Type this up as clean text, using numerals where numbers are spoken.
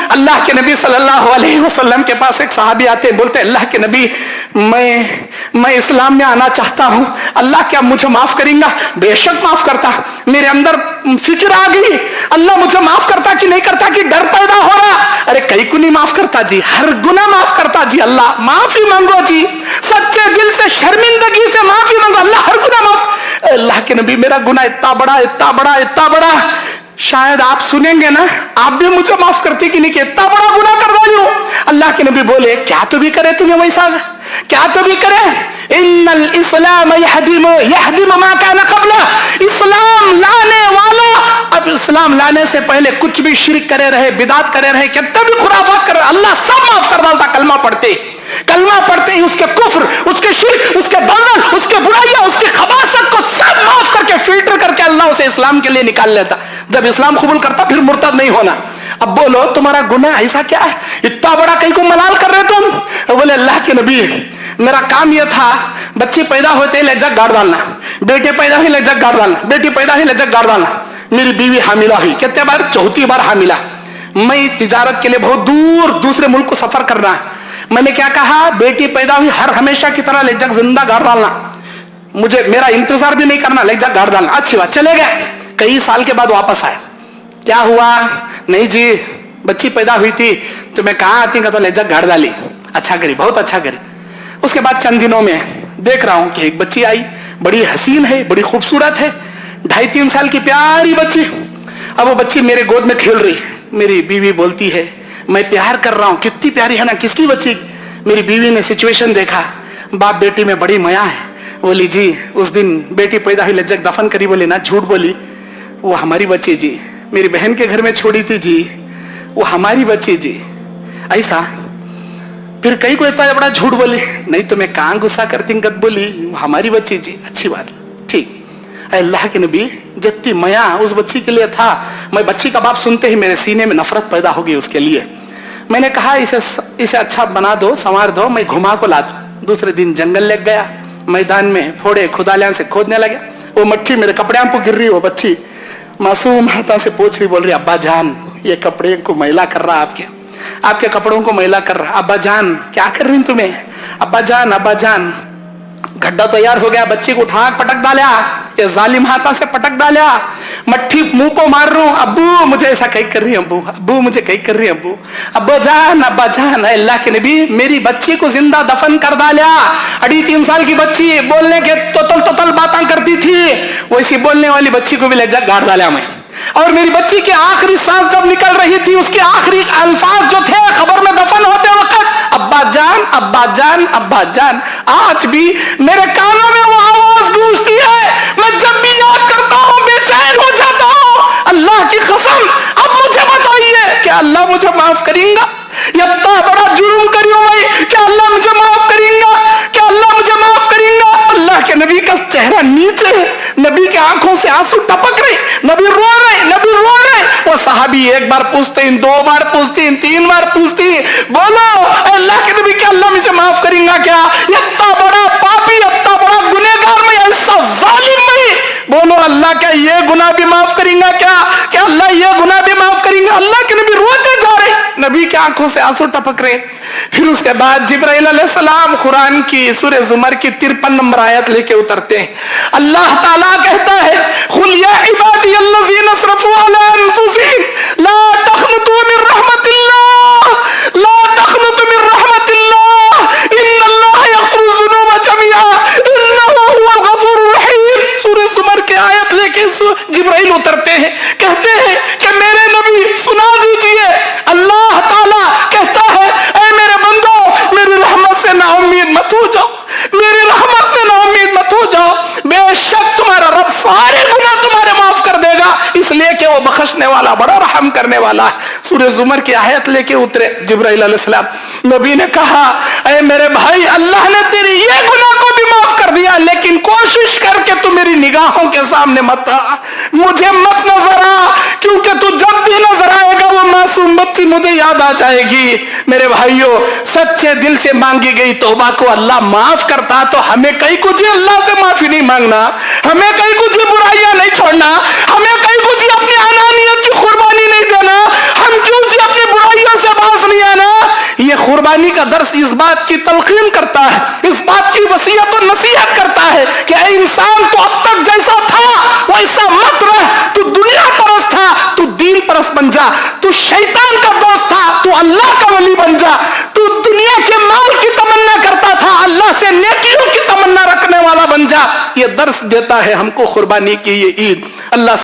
अल्लाह के नबी सल्लल्लाहु अलैहि वसल्लम के पास एक सहाबी आते हैं, बोलते अल्लाह के नबी मैं इस्लाम में आना चाहता हूं, अल्लाह क्या मुझे माफ करेगा? बेशक माफ करता। मेरे अंदर फिक्र आ गई, अल्लाह मुझे माफ करता कि नहीं करता, कि डर पैदा हो रहा। अरे कहीं को नहीं माफ करता जी, हर गुनाह माफ करता जी। अल्लाह माफी मांगो जी, सच्चे दिल से शर्मिंदगी से माफी मांगो, अल्लाह हर गुनाह माफ। अल्लाह के नबी मेरा गुनाह इतना बड़ा इतना बड़ा इतना बड़ा, शायद आप सुनेंगे ना आप भी मुझे माफ करते कि नहीं, कि इतना बड़ा गुनाह कर रही हो। अल्लाह के नबी बोले क्या तो भी करे तुम्हें वैसा, क्या तो भी करे। इन्नल इस्लाम यहदिम मा काना क़ब्ला, इस्लाम लाने वाला अब इस्लाम लाने से पहले कुछ भी शिरक करे रहे, बिदात करे रहे, कितना भी खुराफात करे, अल्लाह सब माफ कर डालता। कलमा पढ़ते ही उसके कुफ्र, उसके शिरक, उसके दलदल, उसके बुराइयां, उसकी खबासत को सब माफ करके फिल्टर करके अल्लाह उसे इस्लाम के लिए निकाल लेता। जब इस्लाम कबूल करता फिर मुर्तद नहीं होना। अब बोलो तुम्हारा गुनाह ऐसा क्या है, इतना बड़ा कहीं को मलाल कर रहे तुम? बोले अल्लाह के नबी मेरा काम यह था, बच्चे पैदा होते लज्जत गाड़ डालना, बेटे पैदा हुई लज्जत गाड़ डालना, बेटी पैदा हुई लज्जत गाड़ डालना। मेरी बीवी हामिला हुई, कितने बार? चौथी बार हामिला। मैं तिजारत के लिए बहुत दूर दूसरे मुल्क को सफर करना है। मैंने क्या कहा, बेटी पैदा हुई हर हमेशा की तरह लज्जत जिंदा गाड़ डालना, मुझे मेरा इंतजार भी नहीं करना, लज्जत गाड़ डालना। अच्छी बात, चले गए। कई साल के बाद वापस आए, क्या हुआ? नहीं जी बच्ची पैदा हुई थी तो मैं कहाँ आती का तो लज्जत गाड़ डाली। अच्छा करी, बहुत अच्छा करी। उसके बाद चंद दिनों में देख रहा हूं कि एक बच्ची आई, बड़ी हसीन है, बड़ी खूबसूरत है, 2.5-3 साल की प्यारी बच्ची। अब वो बच्ची मेरे गोद में खेल रही, मेरी बीवी बोलती है मैं प्यार कर रहा हूं, कितनी प्यारी है ना, किसकी बच्ची? मेरी बीवी ने सिचुएशन देखा, बाप बेटी में बड़ी माया है। बोली जी उस दिन बेटी पैदा हुई लज्जत दफन करी। बोली ना, झूठ बोली, वो हमारी बच्ची जी, मेरी बहन के घर में छोड़ी थी जी, वो हमारी बच्ची जी। ऐसा फिर कई को इतना बड़ा झूठ बोले, नहीं तो मैं कहां गुस्सा करती गद बोली, वो हमारी बच्ची जी। अच्छी बात, ठीक। अल्लाह के नबी जितनी माया उस बच्ची के लिए था, मैं बच्ची का बाप सुनते ही मेरे सीने में नफरत पैदा हो गई उसके लिए। मैंने कहा इसे अच्छा बना दो, संवार दो, मैं घुमा को ला दूं। दूसरे दिन जंगल ले गया, मैदान में फोड़े खुदालियां से खोदने लगे। वो मट्टी मेरे कपड़े पर गिर रही, वो बच्ची मासूम हाथों से पूछ रही, बोल रही अब्बा जान ये कपड़े को मैला कर रहा, आपके कपड़ों को मैला कर रहा। अब्बा जान क्या कर रही तुम्हें? अब्बा जान गड्ढा तैयार हो गया, बच्ची को उठा पटक डाला, ये जालिम हाथों से पटक डाला, मट्टी मुंह को मार रहा हूं। अब्बू मुझे ऐसा कहीं कर रही है, अब्बू मुझे कहीं कर रही है, अब्बा जान। अल्लाह के नबी मेरी बच्ची को जिंदा दफन कर डाला। 3.5 साल की बच्ची बोलने के तोतल बातें करती थी, वैसी बोलने वाली बच्ची को भी लज्जत गाड़ डाला मैं। और मेरी बच्ची की आखिरी सांस जब निकल रही थी, उसके आखिरी अल्फाज जो थे खबर में दफन होते वक्त, अब्बा जान। आज भी मेरे कानों में वो आवाज गूंजती है, मैं जब भी याद करता हूं बेचैन हो जाता हूं। अल्लाह की कसम, अब मुझे बताइए क्या अल्लाह मुझे माफ करेगा? इतना बड़ा जुर्म करी हूं मैं, क्या अल्लाह मुझे माफ करेगा? क्या अल्लाह मुझे माफ करेगा? अल्लाह के नबी का चेहरा नीचे, नबी के आंखों से आंसू टपक रहे, नबी रो रहे। वो सहाबी एक बार पूछते, 2 बार पूछती, 3 बार पूछती, बोलो अल्लाह के नबी क्या अल्लाह मुझे माफ करेगा? क्या इतना बड़ा पापी, इतना बड़ा गुनहगार में, ऐसा जालिम में, बोलो अल्लाह क्या ये गुनाह भी माफ करेगा? क्या अल्लाह ये गुनाह भी माफ करेगा? अल्लाह के नबी रोते जा रहे, नबी की आंखों से आंसू टपक रहे। फिर उसके बाद जिब्राइल अलैहिस्सलाम कुरान की सूरह जुमर की 53 नंबर आयत लेके उतरते हैं। अल्लाह ताला कहता है, कुल या इबादी अल्लज़ीना असरफू अला अनफुसिहिम ला तक़नतू मिन रहमतिल्लाह, ला तक़नतू मिन रहमतिल्लाह, इन्नल्लाह यग़फिरु ज़ुनूबा जमीआ, इन्नहु हुवल गफूरुर रहीम। सूरह जुमर की आयत लेके जिब्राइल उतरते हैं, कहते हैं कि मेरे नबी सुना दीजिए, अल्लाह ताला कहता है ऐ मेरे बंदो, मेरी रहमत से ना उम्मीद मत हो जाओ, मेरी रहमत से ना उम्मीद मत हो जाओ, बेशक तुम्हारा रब सारे गुनाह तुम्हारे माफ कर देगा, इसलिए कि वो बख्शने वाला, बड़ा रहम करने वाला है। सूरह जुमर की आयत लेके उतरे जिब्राइल अलैहिस्सलाम। नबी ने कहा ऐ मेरे भाई, अल्लाह ने तेरी ये गुनाह को भी माफ कर दिया, लेकिन कोशिश करके तू मेरी निगाहों के सामने मत आ, मुझे मत नजर आ, क्योंकि तू जब भी नजर आएगा वो मासूम बच्ची मुझे याद आ जाएगी। मेरे भाइयों, सच्चे दिल से मांगी गई तौबा को अल्लाह माफ करता, तो हमें कहीं कुछ अल्लाह से माफी नहीं मांगना, हमें कहीं कुछ बुराइयां नहीं छोड़ना, हमें कहीं कुछ अपनी अनानियत की कुर्बानी नहीं देना, हम क्यों जी अपनी बुराइयों से कुर्बानी का दर्स इस बात की तलकीन करता है, इस बात की वसीयत और नसीहत करता है कि ऐ इंसान तो अब तक जैसा था वैसा मत रह, तू दुनिया परस्त था, तू दीन परस्त बन जा, तू शैतान का दोस्त था, तू अल्लाह का वली बन जा, तू दुनिया के माल की तमन्ना करता था, अल्लाह से नेकियों की तमन्ना रखने वाला बन जा। ये दर्स देता है हमको कुर्बानी की ये ईद। अल्लाह